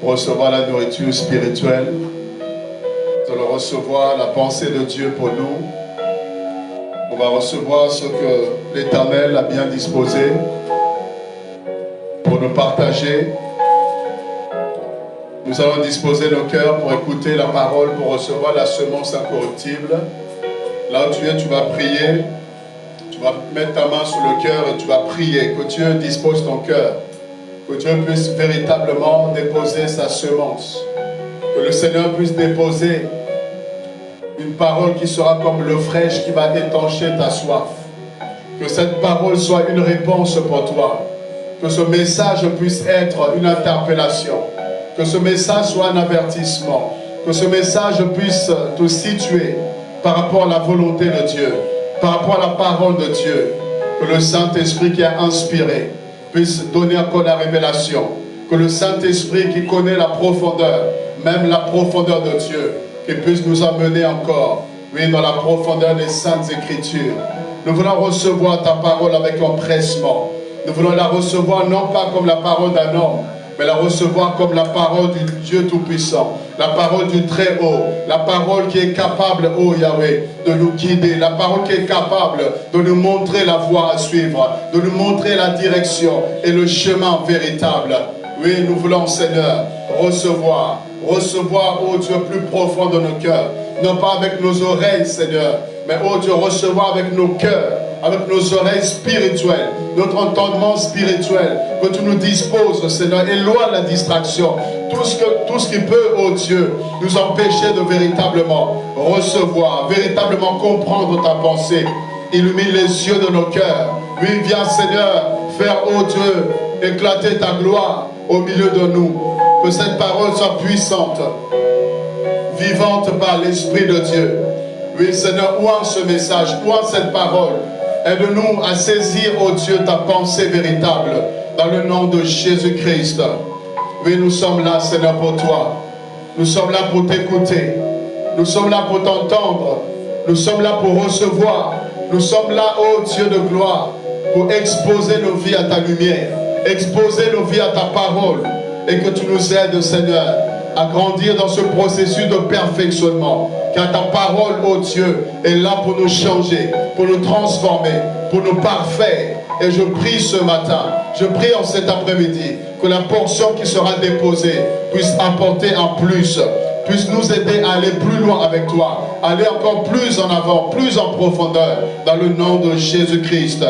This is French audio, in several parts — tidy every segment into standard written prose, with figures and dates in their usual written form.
recevoir la nourriture spirituelle. Nous allons recevoir la pensée de Dieu pour nous. On va recevoir ce que l'Éternel a bien disposé pour nous partager. Nous allons disposer nos cœurs pour écouter la parole, pour recevoir la semence incorruptible. Là où tu es, tu vas prier. Tu vas mettre ta main sur le cœur et tu vas prier. Que Dieu dispose ton cœur. Que Dieu puisse véritablement déposer sa semence. Que le Seigneur puisse déposer une parole qui sera comme l'eau fraîche qui va étancher ta soif. Que cette parole soit une réponse pour toi. Que ce message puisse être une interpellation. Que ce message soit un avertissement. Que ce message puisse te situer par rapport à la volonté de Dieu, par rapport à la parole de Dieu. Que le Saint-Esprit qui a inspiré puisse donner encore la révélation. Que le Saint-Esprit qui connaît la profondeur, même la profondeur de Dieu, qui puisse nous amener encore, oui, dans la profondeur des Saintes Écritures. Nous voulons recevoir ta parole avec empressement. Nous voulons la recevoir non pas comme la parole d'un homme, mais la recevoir comme la parole du Dieu Tout-Puissant, la parole du Très-Haut, la parole qui est capable, oh Yahweh, de nous guider, la parole qui est capable de nous montrer la voie à suivre, de nous montrer la direction et le chemin véritable. Oui, nous voulons, Seigneur, recevoir, oh Dieu, plus profond de nos cœurs, non pas avec nos oreilles, Seigneur, mais, oh Dieu, recevoir avec nos cœurs, avec nos oreilles spirituelles, notre entendement spirituel, que tu nous disposes, Seigneur, éloigne la distraction, tout ce qui peut, oh Dieu, nous empêcher de véritablement recevoir, véritablement comprendre ta pensée. Illumine les yeux de nos cœurs. Oui, viens, Seigneur, faire, oh Dieu, éclater ta gloire au milieu de nous. Que cette parole soit puissante, vivante par l'Esprit de Dieu. Oui, Seigneur, ouin ce message, ouin cette parole. Aide-nous à saisir, oh Dieu, ta pensée véritable, dans le nom de Jésus-Christ. Oui, nous sommes là, Seigneur, pour toi. Nous sommes là pour t'écouter. Nous sommes là pour t'entendre. Nous sommes là pour recevoir. Nous sommes là, oh Dieu de gloire, pour exposer nos vies à ta lumière, exposer nos vies à ta parole, et que tu nous aides, Seigneur, à grandir dans ce processus de perfectionnement. Car ta parole, oh Dieu, est là pour nous changer, pour nous transformer, pour nous parfaire. Et je prie ce matin, je prie en cet après-midi, que la portion qui sera déposée puisse apporter en plus, puisse nous aider à aller plus loin avec toi, aller encore plus en avant, plus en profondeur, dans le nom de Jésus-Christ.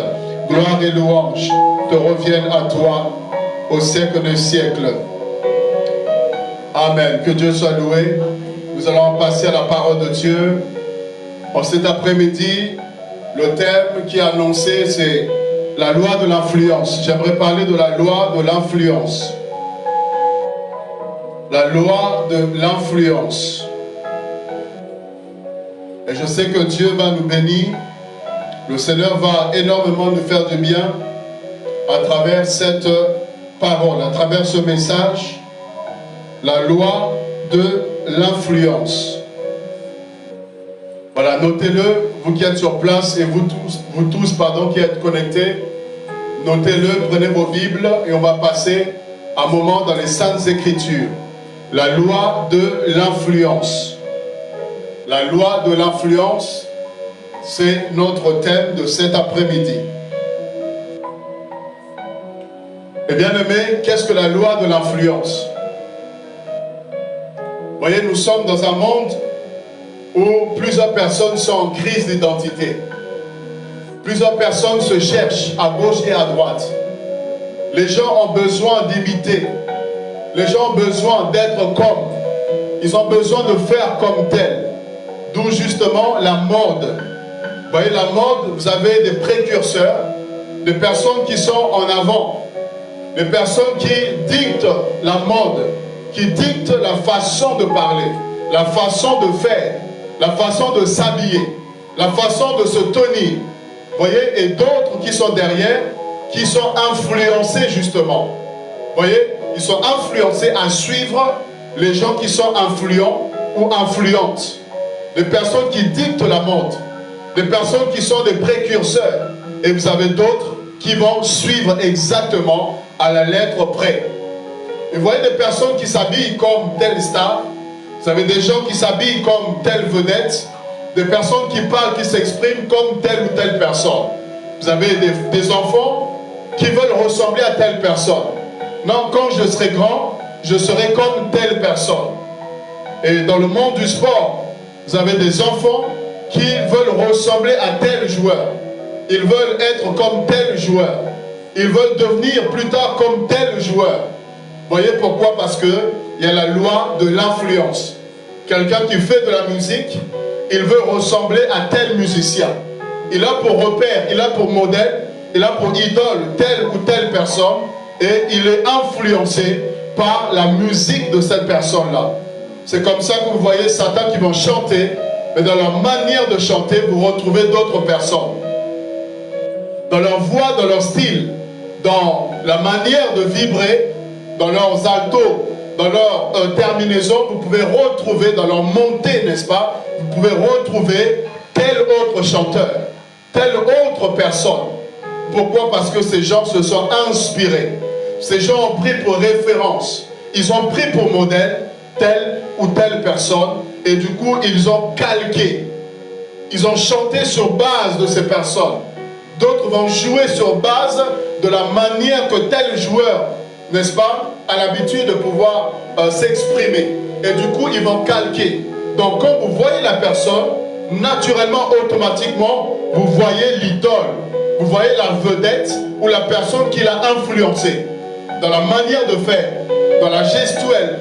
Gloire et louange te reviennent à toi au siècle des siècles. Amen. Que Dieu soit loué. Nous allons passer à la parole de Dieu. En cet après-midi, le thème qui est annoncé, c'est la loi de l'influence. J'aimerais parler de la loi de l'influence. La loi de l'influence. Et je sais que Dieu va nous bénir. Le Seigneur va énormément nous faire du bien à travers cette parole, à travers ce message. La loi de l'influence. Voilà, notez-le, vous qui êtes sur place et vous tous qui êtes connectés, notez-le, prenez vos Bibles et on va passer un moment dans les Saintes Écritures. La loi de l'influence. La loi de l'influence, c'est notre thème de cet après-midi. Et bien aimé, qu'est-ce que la loi de l'influence? Vous voyez, nous sommes dans un monde où plusieurs personnes sont en crise d'identité. Plusieurs personnes se cherchent à gauche et à droite. Les gens ont besoin d'imiter. Les gens ont besoin d'être comme. Ils ont besoin de faire comme tel. D'où justement la mode. Vous voyez, la mode, vous avez des précurseurs, des personnes qui sont en avant, des personnes qui dictent la mode, qui dictent la façon de parler, la façon de faire, la façon de s'habiller, la façon de se tenir. Vous voyez, et d'autres qui sont derrière, qui sont influencés justement. Vous voyez, ils sont influencés à suivre les gens qui sont influents ou influentes. Des personnes qui dictent la mode, des personnes qui sont des précurseurs. Et vous avez d'autres qui vont suivre exactement à la lettre près. Et vous voyez des personnes qui s'habillent comme telle star. Vous avez des gens qui s'habillent comme telle vedette. Des personnes qui parlent, qui s'expriment comme telle ou telle personne. Vous avez des enfants qui veulent ressembler à telle personne. Non, quand je serai grand, je serai comme telle personne. Et dans le monde du sport, vous avez des enfants qui veulent ressembler à tel joueur. Ils veulent être comme tel joueur. Ils veulent devenir plus tard comme tel joueur. Vous voyez pourquoi? Parce qu'il y a la loi de l'influence. Quelqu'un qui fait de la musique, il veut ressembler à tel musicien. Il a pour repère, il a pour modèle, il a pour idole telle ou telle personne et il est influencé par la musique de cette personne-là. C'est comme ça que vous voyez certains qui vont chanter, mais dans leur manière de chanter, vous retrouvez d'autres personnes. Dans leur voix, dans leur style, dans la manière de vibrer, dans leurs altos, dans leur terminaison, vous pouvez retrouver dans leur montée, n'est-ce pas? Vous pouvez retrouver tel autre chanteur, telle autre personne. Pourquoi? Parce que ces gens se sont inspirés. Ces gens ont pris pour référence. Ils ont pris pour modèle telle ou telle personne et du coup, ils ont calqué. Ils ont chanté sur base de ces personnes. D'autres vont jouer sur base de la manière que tel joueur, n'est-ce pas, a l'habitude de pouvoir s'exprimer. Et du coup, ils vont calquer. Donc, quand vous voyez la personne, naturellement, automatiquement, vous voyez l'idole. Vous voyez la vedette ou la personne qui l'a influencé. Dans la manière de faire, dans la gestuelle.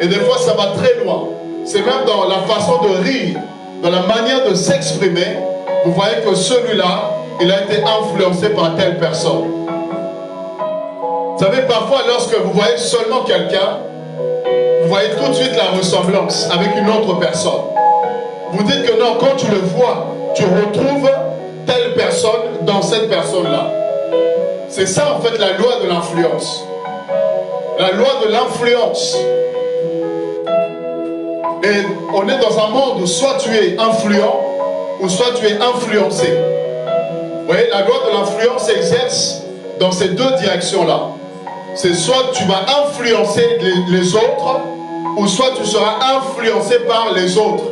Et des fois, ça va très loin. C'est même dans la façon de rire, dans la manière de s'exprimer. Vous voyez que celui-là, il a été influencé par telle personne. Vous savez, parfois, lorsque vous voyez seulement quelqu'un, vous voyez tout de suite la ressemblance avec une autre personne. Vous dites que non, quand tu le vois, tu retrouves telle personne dans cette personne-là. C'est ça, en fait, la loi de l'influence. La loi de l'influence. Et on est dans un monde où soit tu es influent, ou soit tu es influencé. Vous voyez, la loi de l'influence s'exerce dans ces deux directions-là. C'est soit tu vas influencer les autres, ou soit tu seras influencé par les autres.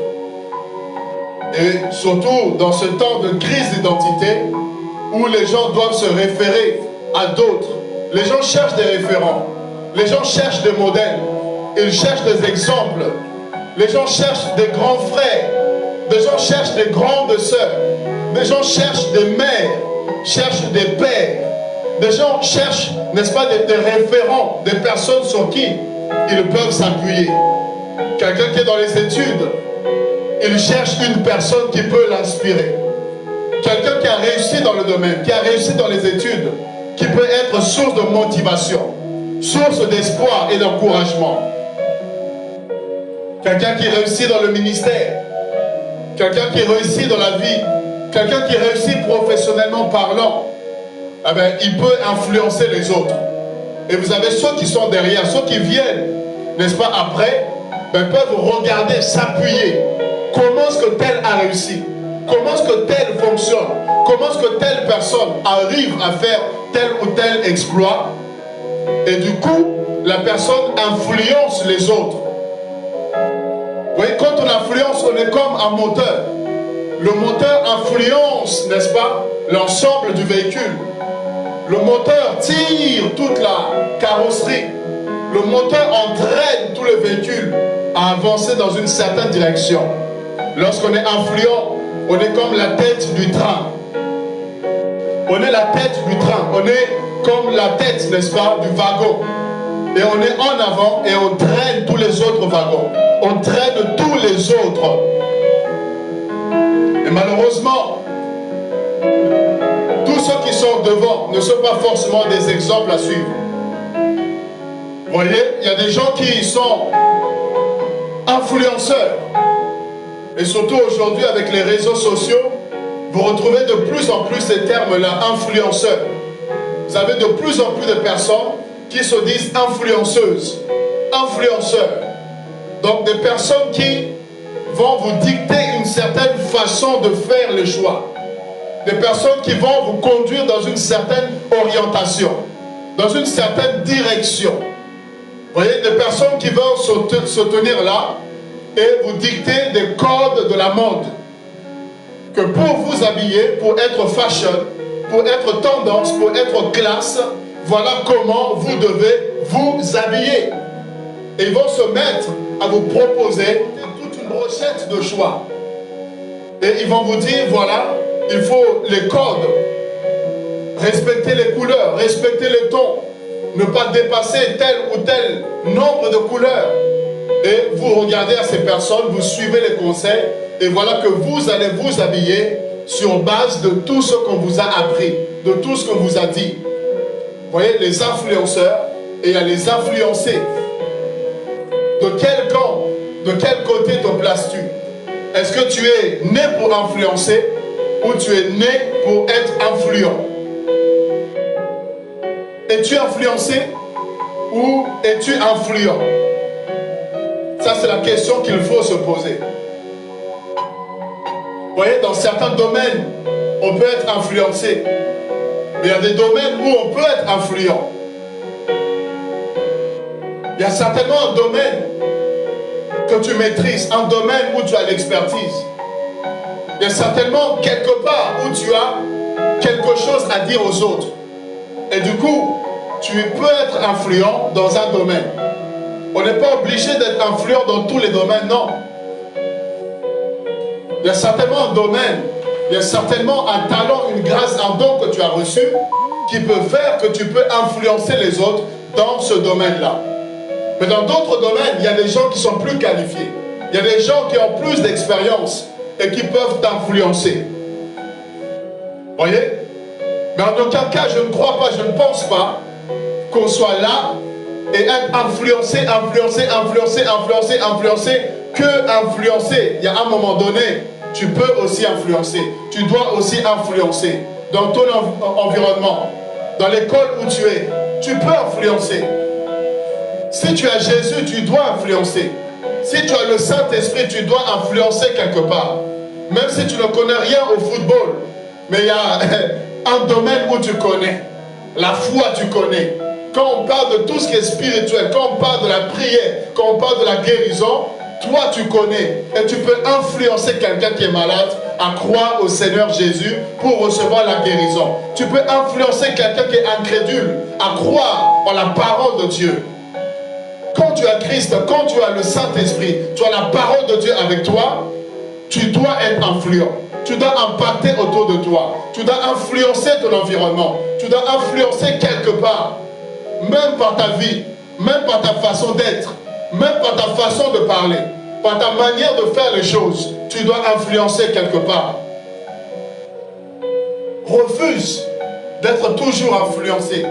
Et surtout dans ce temps de crise d'identité, où les gens doivent se référer à d'autres. Les gens cherchent des référents, les gens cherchent des modèles, ils cherchent des exemples, les gens cherchent des grands frères, des gens cherchent des grandes sœurs, des gens cherchent des mères, cherchent des pères, des gens cherchent, n'est-ce pas, des référents, des personnes sur qui ils peuvent s'appuyer. Quelqu'un qui est dans les études, il cherche une personne qui peut l'inspirer. Quelqu'un qui a réussi dans le domaine, qui a réussi dans les études, qui peut être source de motivation, source d'espoir et d'encouragement. Quelqu'un qui réussit dans le ministère, quelqu'un qui réussit dans la vie, quelqu'un qui réussit professionnellement parlant, eh bien, il peut influencer les autres. Et vous avez ceux qui sont derrière, ceux qui viennent, n'est-ce pas, après, ben, peuvent regarder, s'appuyer. Comment est-ce que tel a réussi? Comment est-ce que tel fonctionne? Comment est-ce que telle personne arrive à faire tel ou tel exploit? Et du coup, la personne influence les autres. Vous voyez, quand on influence, on est comme un moteur. Le moteur influence, n'est-ce pas, l'ensemble du véhicule. Le moteur tire toute la carrosserie. Le moteur entraîne tout le véhicule à avancer dans une certaine direction. Lorsqu'on est influent, on est comme la tête du train. On est la tête du train. On est comme la tête, n'est-ce pas, du wagon. Et on est en avant et on traîne tous les autres wagons. On traîne tous les autres. Et malheureusement, tous ceux qui sont devant ne sont pas forcément des exemples à suivre. Vous voyez, il y a des gens qui sont influenceurs. Et surtout aujourd'hui avec les réseaux sociaux, vous retrouvez de plus en plus ces termes-là, influenceurs. Vous avez de plus en plus de personnes qui se disent influenceuses, influenceurs. Donc des personnes qui vont vous dicter une certaine façon de faire les choix. Des personnes qui vont vous conduire dans une certaine orientation, dans une certaine direction. voyez, des personnes qui veulent se tenir là et vous dicter des codes de la mode. Que pour vous habiller, pour être fashion, pour être tendance, pour être classe, voilà comment vous devez vous habiller. Et ils vont se mettre à vous proposer toute une brochette de choix. Et ils vont vous dire, voilà, il faut les codes, respecter les couleurs, respecter les tons, ne pas dépasser tel ou tel nombre de couleurs. Et vous regardez à ces personnes, vous suivez les conseils, et voilà que vous allez vous habiller sur base de tout ce qu'on vous a appris, de tout ce qu'on vous a dit. Vous voyez, les influenceurs, et il y a les influencés. De quel camp, de quel côté te places-tu? Est-ce que tu es né pour influencer ou tu es né pour être influent? Es-tu influencé ou es-tu influent? Ça, c'est la question qu'il faut se poser. Vous voyez, dans certains domaines, on peut être influencé. Mais il y a des domaines où on peut être influent. Il y a certainement un domaine que tu maîtrises, un domaine où tu as l'expertise. Il y a certainement quelque part où tu as quelque chose à dire aux autres. Et du coup, tu peux être influent dans un domaine. On n'est pas obligé d'être influent dans tous les domaines, non. Il y a certainement un domaine, il y a certainement un talent, une grâce, un don que tu as reçu qui peut faire que tu peux influencer les autres dans ce domaine-là. Mais dans d'autres domaines, il y a des gens qui sont plus qualifiés. Il y a des gens qui ont plus d'expérience et qui peuvent t'influencer. Voyez? Mais en aucun cas, je ne crois pas, je ne pense pas qu'on soit là et être influencé, que influencer. Il y a un moment donné, tu peux aussi influencer. Tu dois aussi influencer dans ton environnement, dans l'école où tu es. Tu peux influencer. Si tu as Jésus, tu dois influencer. Si tu as le Saint-Esprit, tu dois influencer quelque part. Même si tu ne connais rien au football, mais il y a un domaine où tu connais. La foi, tu connais. Quand on parle de tout ce qui est spirituel, quand on parle de la prière, quand on parle de la guérison, toi tu connais. Et tu peux influencer quelqu'un qui est malade à croire au Seigneur Jésus pour recevoir la guérison. Tu peux influencer quelqu'un qui est incrédule à croire en la parole de Dieu. Quand tu as Christ, quand tu as le Saint-Esprit, tu as la parole de Dieu avec toi, tu dois être influent. Tu dois impacter autour de toi. Tu dois influencer ton environnement. Tu dois influencer quelque part. Même par ta vie, même par ta façon d'être, même par ta façon de parler, par ta manière de faire les choses, tu dois influencer quelque part. Refuse d'être toujours influencé.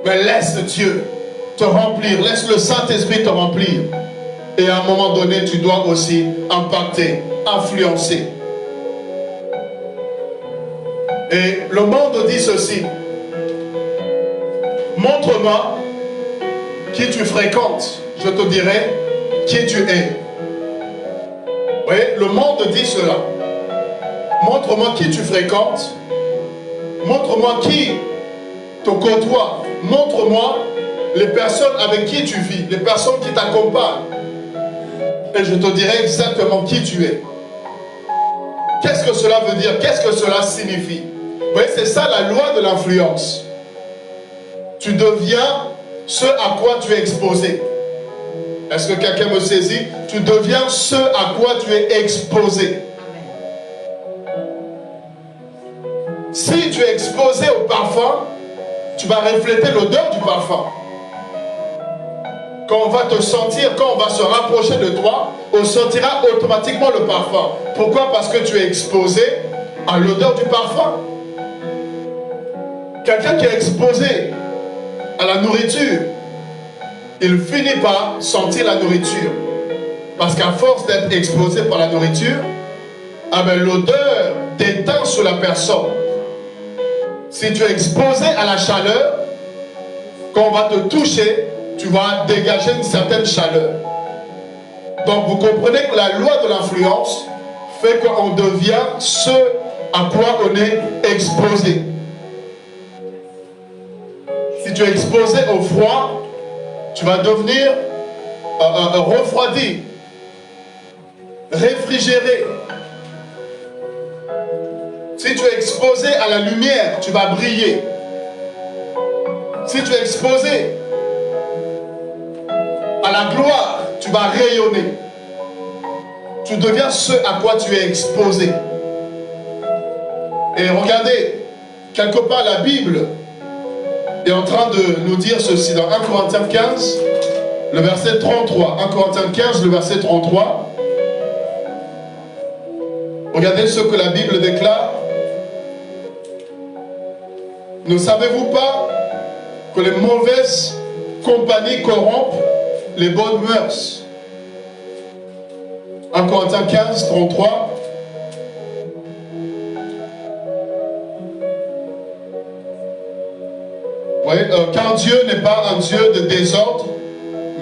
Mais laisse Dieu te remplir, laisse le Saint-Esprit te remplir. Et à un moment donné, tu dois aussi impacter, influencer. Et le monde dit ceci. Montre-moi qui tu fréquentes, je te dirai qui tu es. Vous voyez, le monde dit cela. Montre-moi qui tu fréquentes. Montre-moi qui te côtoie. Montre-moi les personnes avec qui tu vis, les personnes qui t'accompagnent. Et je te dirai exactement qui tu es. Qu'est-ce que cela veut dire? Qu'est-ce que cela signifie? Vous voyez, c'est ça la loi de l'influence. Tu deviens ce à quoi tu es exposé. Est-ce que quelqu'un me saisit? Tu deviens ce à quoi tu es exposé. Si tu es exposé au parfum, tu vas refléter l'odeur du parfum. Quand on va te sentir, quand on va se rapprocher de toi, on sentira automatiquement le parfum. Pourquoi? Parce que tu es exposé à l'odeur du parfum. Quelqu'un qui est exposé à la nourriture, il finit par sentir la nourriture. Parce qu'à force d'être exposé par la nourriture, l'odeur déteint sur la personne. Si tu es exposé à la chaleur, quand on va te toucher, tu vas dégager une certaine chaleur. Donc vous comprenez que la loi de l'influence fait qu'on devient ce à quoi on est exposé. Si tu es exposé au froid, Tu vas devenir refroidi, réfrigéré. Si tu es exposé à la lumière, tu vas briller. Si tu es exposé à la gloire, tu vas rayonner. Tu deviens ce à quoi tu es exposé. Et regardez, quelque part la Bible est en train de nous dire ceci dans 1 Corinthiens 15, le verset 33. 1 Corinthiens 15, le verset 33. Regardez ce que la Bible déclare. Ne savez-vous pas que les mauvaises compagnies corrompent les bonnes mœurs? 1 Corinthiens 15, 33. Voyez, car Dieu n'est pas un Dieu de désordre,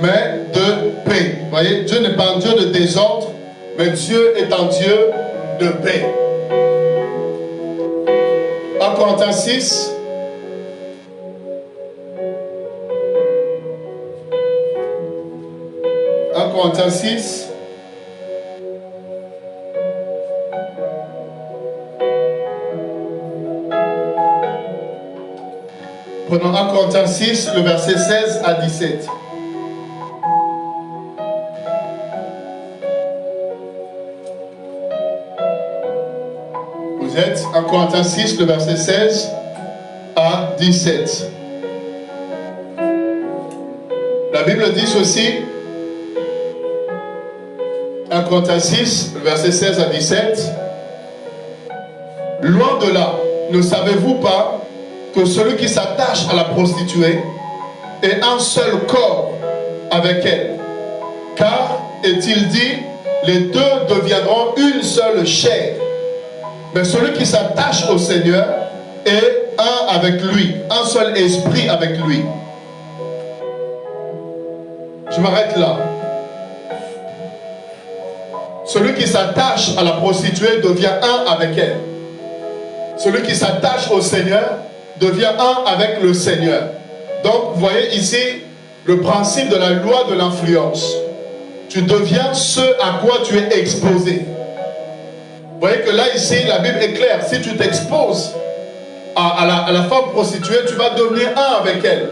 mais de paix. Voyez, Dieu n'est pas un Dieu de désordre, mais Dieu est un Dieu de paix. 1 Corinthiens 6. Corinthiens 6. Prenons 1 Corinthiens 6, le verset 16 à 17. Vous êtes 1 Corinthiens 6, le verset 16 à 17. La Bible dit ceci. 1 Corinthiens 6, verset 16 à 17. Loin de là, ne savez-vous pas que celui qui s'attache à la prostituée est un seul corps avec elle? Car, est-il dit, les deux deviendront une seule chair. Mais celui qui s'attache au Seigneur est un avec lui, un seul esprit avec lui. Je m'arrête là. Celui qui s'attache à la prostituée devient un avec elle. Celui qui s'attache au Seigneur devient un avec le Seigneur. Donc, vous voyez ici le principe de la loi de l'influence. Tu deviens ce à quoi tu es exposé. Vous voyez que là, ici, la Bible est claire. Si tu t'exposes à la femme prostituée, tu vas devenir un avec elle.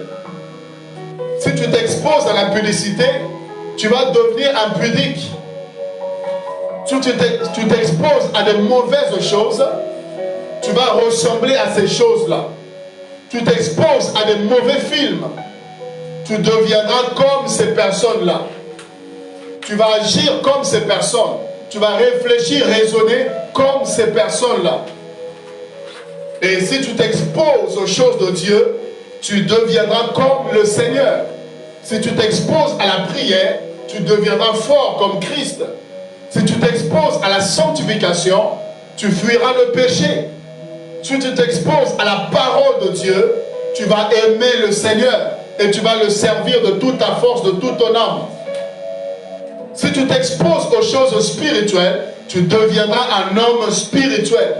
Si tu t'exposes à l'impudicité, tu vas devenir impudique. Si tu t'exposes à de mauvaises choses, tu vas ressembler à ces choses-là. Tu t'exposes à de mauvais films, tu deviendras comme ces personnes-là. Tu vas agir comme ces personnes. Tu vas réfléchir, raisonner comme ces personnes-là. Et si tu t'exposes aux choses de Dieu, tu deviendras comme le Seigneur. Si tu t'exposes à la prière, tu deviendras fort comme Christ. Si tu t'exposes à la sanctification, tu fuiras le péché. Si tu t'exposes à la parole de Dieu, tu vas aimer le Seigneur et tu vas le servir de toute ta force, de toute ton âme. Si tu t'exposes aux choses spirituelles, tu deviendras un homme spirituel.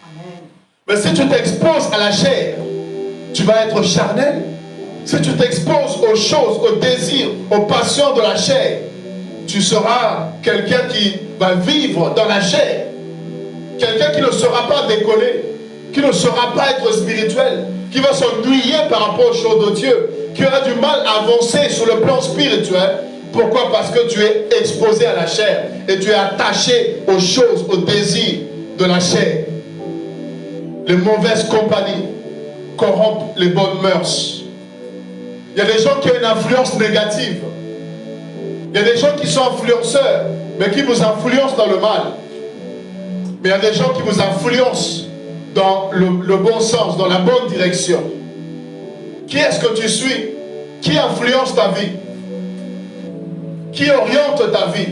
Amen. Mais si tu t'exposes à la chair, tu vas être charnel. Si tu t'exposes aux choses, aux désirs, aux passions de la chair, tu seras quelqu'un qui va vivre dans la chair. Quelqu'un qui ne saura pas décoller, qui ne saura pas être spirituel, qui va s'ennuyer par rapport aux choses de Dieu, qui aura du mal à avancer sur le plan spirituel. Pourquoi? Parce que tu es exposé à la chair et tu es attaché aux choses, aux désirs de la chair. Les mauvaises compagnies corrompent les bonnes mœurs. Il y a des gens qui ont une influence négative. Il y a des gens qui sont influenceurs, mais qui vous influencent dans le mal. Mais il y a des gens qui vous influencent dans le bon sens, dans la bonne direction. Qui est-ce que tu suis? Qui influence ta vie? Qui oriente ta vie?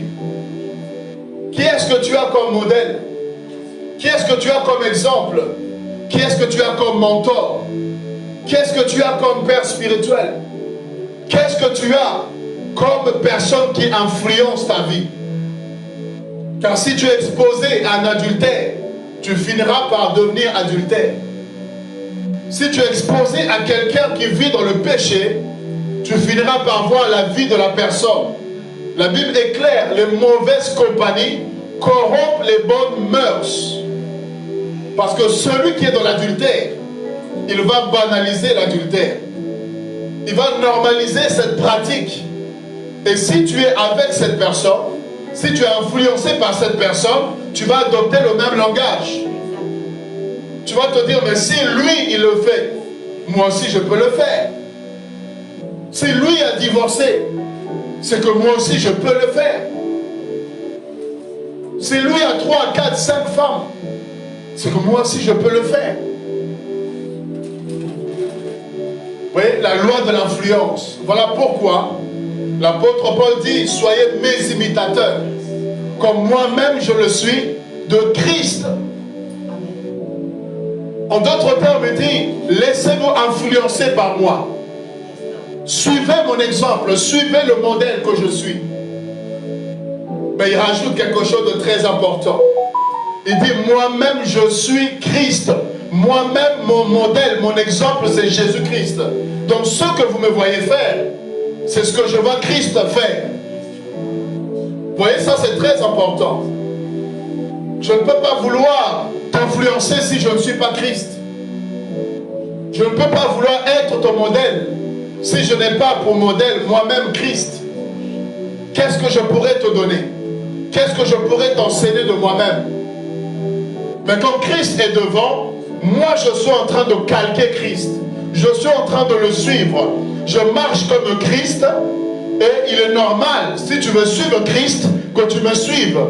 Qui est-ce que tu as comme modèle? Qui est-ce que tu as comme exemple? Qui est-ce que tu as comme mentor? Qui est-ce que tu as comme père spirituel? Qu'est-ce que tu as comme personne qui influence ta vie? Car si tu es exposé à un adultère, tu finiras par devenir adultère. Si tu es exposé à quelqu'un qui vit dans le péché, tu finiras par voir la vie de la personne. La Bible est claire, les mauvaises compagnies corrompent les bonnes mœurs. Parce que celui qui est dans l'adultère, il va banaliser l'adultère. Il va normaliser cette pratique. Et si tu es avec cette personne, si tu es influencé par cette personne, tu vas adopter le même langage. Tu vas te dire, mais si lui, il le fait, moi aussi, je peux le faire. Si lui a divorcé, c'est que moi aussi, je peux le faire. Si lui a 3, 4, 5 femmes, c'est que moi aussi, je peux le faire. Vous voyez, la loi de l'influence. Voilà pourquoi l'apôtre Paul dit, soyez mes imitateurs, comme moi-même je le suis de Christ. En d'autres termes, il dit, laissez-vous influencer par moi. Suivez mon exemple, suivez le modèle que je suis. Mais il rajoute quelque chose de très important. Il dit, moi-même je suis Christ. Moi-même, mon modèle, mon exemple, c'est Jésus-Christ. Donc ce que vous me voyez faire, c'est ce que je vois Christ faire. Vous voyez, ça c'est très important. Je ne peux pas vouloir t'influencer si je ne suis pas Christ. Je ne peux pas vouloir être ton modèle si je n'ai pas pour modèle moi-même Christ. Qu'est-ce que je pourrais te donner? Qu'est-ce que je pourrais t'enseigner de moi-même? Mais quand Christ est devant, moi je suis en train de calquer Christ. Je suis en train de le suivre. Je marche comme Christ. Et il est normal, si tu veux suivre Christ, que tu me suives.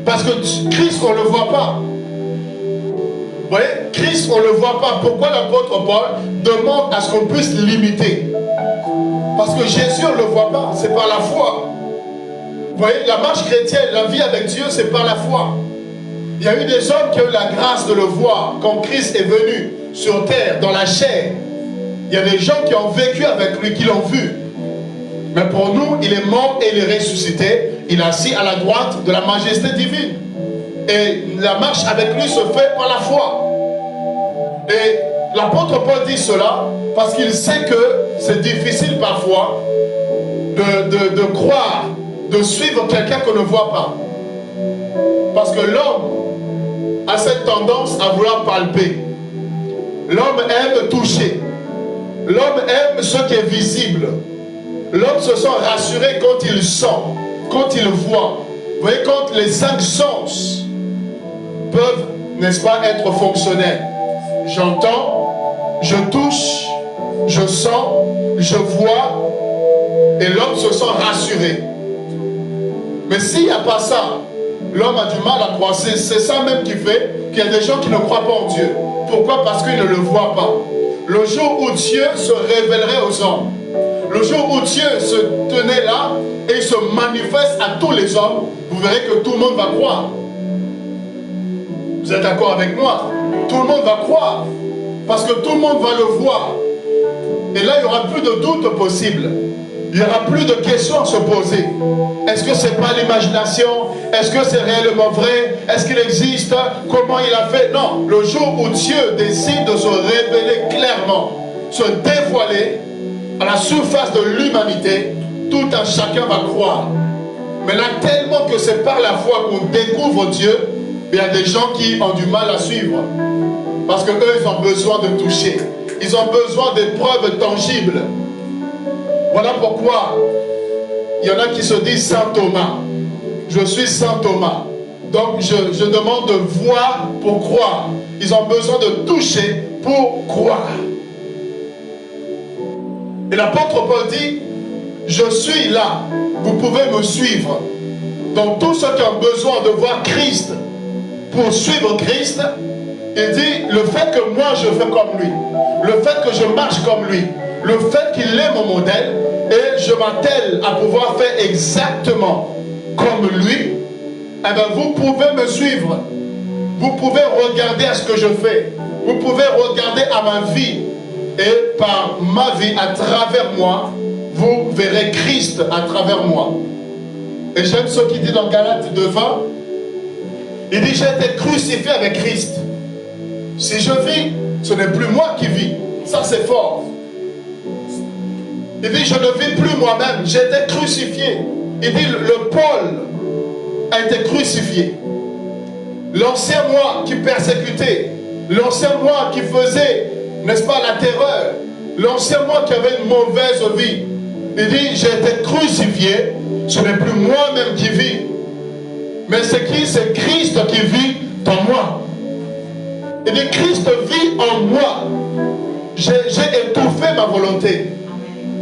Parce que Christ, on ne le voit pas. Vous voyez, Christ, on ne le voit pas. Pourquoi l'apôtre Paul demande à ce qu'on puisse l'imiter? Parce que Jésus, on ne le voit pas. C'est par la foi. Vous voyez, la marche chrétienne, la vie avec Dieu, c'est par la foi. Il y a eu des hommes qui ont eu la grâce de le voir quand Christ est venu sur terre, dans la chair. Il y a des gens qui ont vécu avec lui, qui l'ont vu. Mais pour nous, il est mort et il est ressuscité. Il est assis à la droite de la majesté divine. Et la marche avec lui se fait par la foi. Et l'apôtre Paul dit cela parce qu'il sait que c'est difficile parfois de croire, de suivre quelqu'un qu'on ne voit pas. Parce que l'homme a cette tendance à vouloir palper. L'homme aime toucher. L'homme aime ce qui est visible. L'homme se sent rassuré quand il sent, quand il voit. Vous voyez, quand les 5 sens peuvent, n'est-ce pas, être fonctionnels. J'entends, je touche, je sens, je vois, et l'homme se sent rassuré. Mais s'il n'y a pas ça, l'homme a du mal à croire. C'est ça même qui fait qu'il y a des gens qui ne croient pas en Dieu. Pourquoi? Parce qu'ils ne le voient pas. Le jour où Dieu se révélerait aux hommes, le jour où Dieu se tenait là et se manifeste à tous les hommes, vous verrez que tout le monde va croire. Vous êtes d'accord avec moi? Tout le monde va croire. Parce que tout le monde va le voir. Et là, il n'y aura plus de doute possible. Il n'y aura plus de questions à se poser. Est-ce que ce n'est pas l'imagination? Est-ce que c'est réellement vrai? Est-ce qu'il existe? Comment il a fait? Non. Le jour où Dieu décide de se révéler clairement, se dévoiler à la surface de l'humanité, tout un chacun va croire. Mais là, tellement que c'est par la foi qu'on découvre Dieu, il y a des gens qui ont du mal à suivre. Parce qu'eux, ils ont besoin de toucher. Ils ont besoin des preuves tangibles. Voilà pourquoi il y en a qui se disent Saint Thomas. Je suis Saint Thomas. Donc je demande de voir pour croire. Ils ont besoin de toucher pour croire. Et l'apôtre Paul dit, je suis là, vous pouvez me suivre. Donc tous ceux qui ont besoin de voir Christ pour suivre Christ, il dit, le fait que moi je fais comme lui, le fait que je marche comme lui, le fait qu'il est mon modèle, et je m'attelle à pouvoir faire exactement comme lui, eh bien vous pouvez me suivre. Vous pouvez regarder à ce que je fais. Vous pouvez regarder à ma vie. Et par ma vie, à travers moi, vous verrez Christ à travers moi. Et j'aime ce qu'il dit dans Galates 2:20. Il dit, j'ai été crucifié avec Christ. Si je vis, ce n'est plus moi qui vis. Ça, c'est fort. Il dit, je ne vis plus moi-même, j'ai été crucifié. Il dit, le Paul a été crucifié. L'ancien moi qui persécutait, l'ancien moi qui faisait, n'est-ce pas, la terreur, l'ancien moi qui avait une mauvaise vie. Il dit, j'ai été crucifié, ce n'est plus moi-même qui vis, mais c'est qui? C'est Christ qui vit en moi. Il dit, Christ vit en moi. J'ai étouffé ma volonté.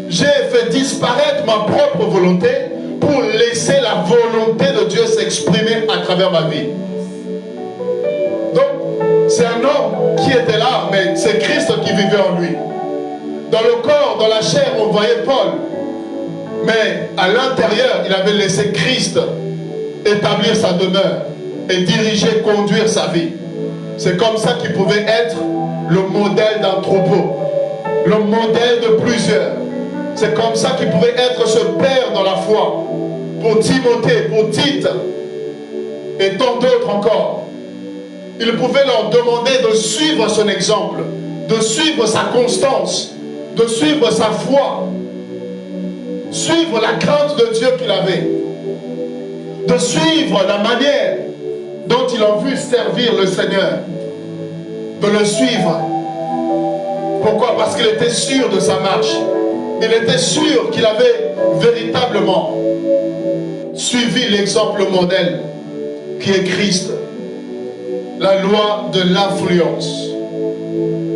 J'ai fait disparaître ma propre volonté pour laisser la volonté de Dieu s'exprimer à travers ma vie. Donc, c'est un homme qui était là, mais c'est Christ qui vivait en lui. Dans le corps, dans la chair, on voyait Paul. Mais à l'intérieur, il avait laissé Christ établir sa demeure et diriger, conduire sa vie. C'est comme ça qu'il pouvait être le modèle d'un troupeau, le modèle de plusieurs. C'est comme ça qu'il pouvait être ce père dans la foi pour Timothée, pour Tite et tant d'autres encore. Il pouvait leur demander de suivre son exemple, de suivre sa constance, de suivre sa foi, suivre la crainte de Dieu qu'il avait, de suivre la manière dont il a vu servir le Seigneur, de le suivre. Pourquoi? Parce qu'il était sûr de sa marche. Il était sûr qu'il avait véritablement suivi l'exemple modèle qui est Christ. La loi de l'influence.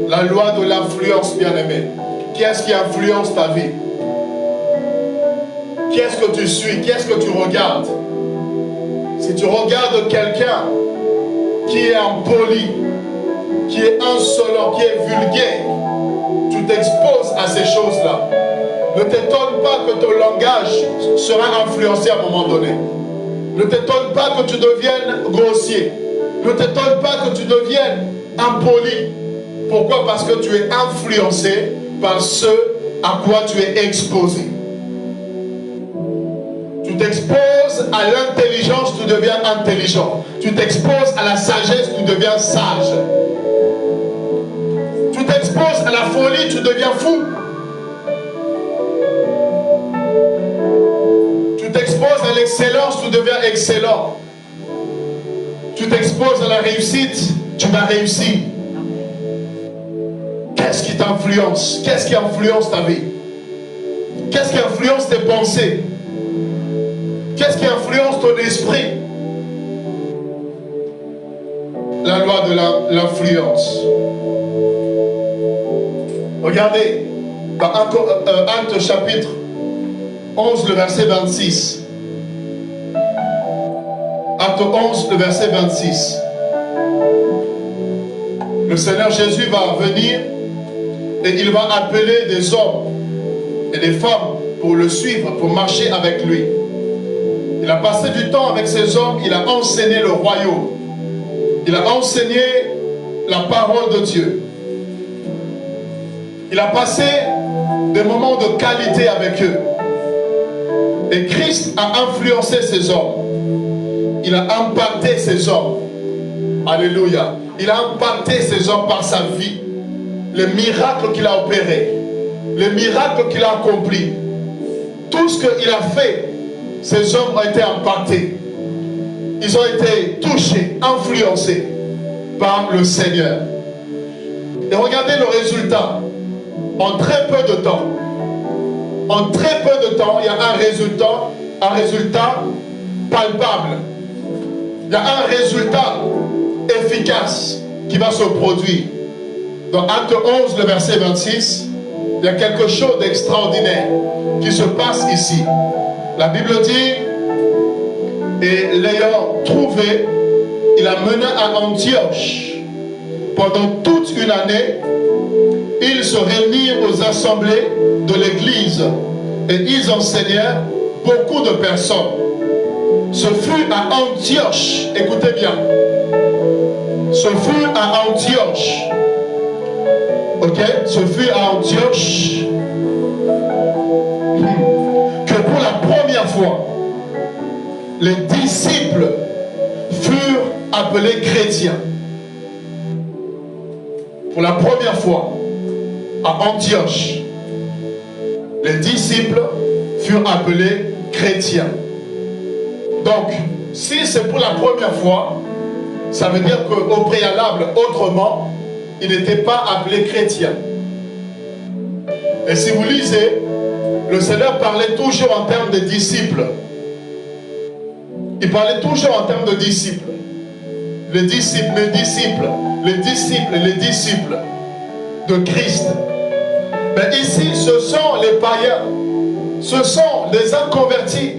La loi de l'influence, bien-aimé. Qui est-ce qui influence ta vie? Qui est-ce que tu suis? Qui est-ce que tu regardes? Si tu regardes quelqu'un qui est impoli, qui est insolent, qui est vulgaire, tu t'exposes à ces choses-là. Ne t'étonne pas que ton langage sera influencé à un moment donné. Ne t'étonne pas que tu deviennes grossier. Ne t'étonne pas que tu deviennes impoli. Pourquoi? Parce que tu es influencé par ce à quoi tu es exposé. Tu t'exposes à l'intelligence, tu deviens intelligent. Tu t'exposes à la sagesse, tu deviens sage. Tu t'exposes à la folie, tu deviens fou. Tu t'exposes à l'excellence, tu deviens excellent. Tu t'exposes à la réussite, tu vas réussir. Qu'est-ce qui t'influence? Qu'est-ce qui influence ta vie? Qu'est-ce qui influence tes pensées? Qu'est-ce qui influence ton esprit? La loi de l'influence. Regardez, dans Actes chapitre 11, le verset 26. Acte 11, le verset 26. Le Seigneur Jésus va venir et il va appeler des hommes et des femmes pour le suivre, pour marcher avec lui. Il a passé du temps avec ces hommes, il a enseigné le royaume. Il a enseigné la parole de Dieu. Il a passé des moments de qualité avec eux. Et Christ a influencé ces hommes. Il a impacté ces hommes. Alléluia. Il a impacté ces hommes par sa vie. Les miracles qu'il a opérés. Les miracles qu'il a accomplis. Tout ce qu'il a fait, ces hommes ont été impactés. Ils ont été touchés, influencés par le Seigneur. Et regardez le résultat. En très peu de temps. En très peu de temps, il y a un résultat palpable. Il y a un résultat efficace qui va se produire. Dans Acte 11, le verset 26, il y a quelque chose d'extraordinaire qui se passe ici. La Bible dit, et l'ayant trouvé, il a mené à Antioche. Pendant toute une année, ils se réunirent aux assemblées de l'église et ils enseignèrent beaucoup de personnes. Ce fut à Antioche, écoutez bien, ce fut à Antioche, ok, ce fut à Antioche que pour la première fois, les disciples furent appelés chrétiens. Pour la première fois, à Antioche, les disciples furent appelés chrétiens. Donc, si c'est pour la première fois, ça veut dire qu'au préalable, autrement, ils n'étaient pas appelés chrétiens. Et si vous lisez, le Seigneur parlait toujours en termes de disciples. Il parlait toujours en termes de disciples. Les disciples, les disciples, les disciples, les disciples de Christ. Mais ici, ce sont les païens. Ce sont les inconvertis.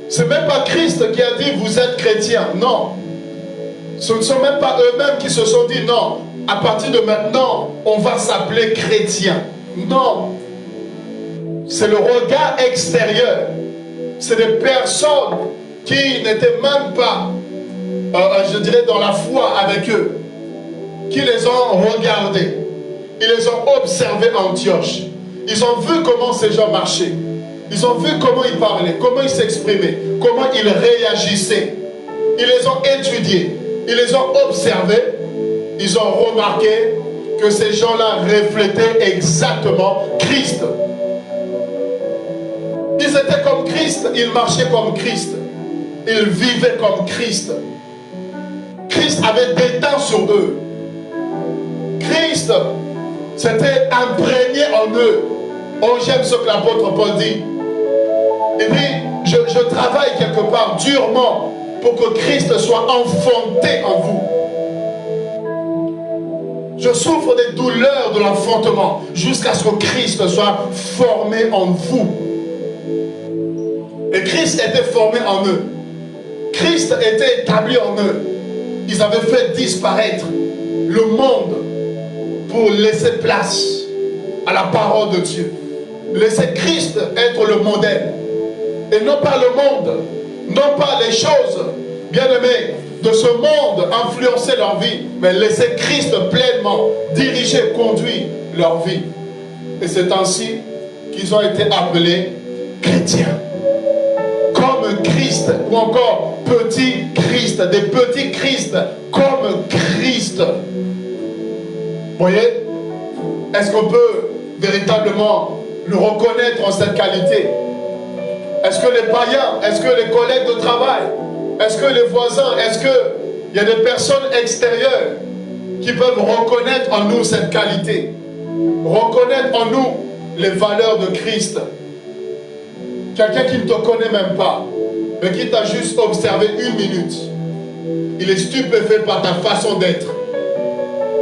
Ce n'est même pas Christ qui a dit vous êtes chrétiens. Non. Ce ne sont même pas eux-mêmes qui se sont dit non. À partir de maintenant, on va s'appeler chrétien. Non. C'est le regard extérieur. C'est des personnes qui n'étaient même pas, je dirais, dans la foi avec eux, qui les ont regardés. Ils les ont observés à Antioche. Ils ont vu comment ces gens marchaient. Ils ont vu comment ils parlaient, comment ils s'exprimaient, comment ils réagissaient. Ils les ont étudiés, ils les ont observés. Ils ont remarqué que ces gens-là reflétaient exactement Christ. Ils étaient comme Christ, ils marchaient comme Christ. Ils vivaient comme Christ. Christ avait déteint sur eux. Christ s'était imprégné en eux. Oh, j'aime ce que l'apôtre Paul dit. Il dit, je travaille quelque part durement pour que Christ soit enfanté en vous. Je souffre des douleurs de l'enfantement jusqu'à ce que Christ soit formé en vous. Et Christ était formé en eux. Christ était établi en eux. Ils avaient fait disparaître le monde pour laisser place à la parole de Dieu. Laisser Christ être le modèle. Et non pas le monde, non pas les choses, bien aimés, de ce monde influencer leur vie, mais laisser Christ pleinement diriger, conduire leur vie. Et c'est ainsi qu'ils ont été appelés chrétiens. Comme Christ, ou encore petit Christ, des petits Christ, comme Christ. Vous voyez? Est-ce qu'on peut véritablement le reconnaître en cette qualité? Est-ce que les païens, est-ce que les collègues de travail, est-ce que les voisins, est-ce qu'il y a des personnes extérieures qui peuvent reconnaître en nous cette qualité? Reconnaître en nous les valeurs de Christ. Quelqu'un qui ne te connaît même pas, mais qui t'a juste observé une minute. Il est stupéfait par ta façon d'être.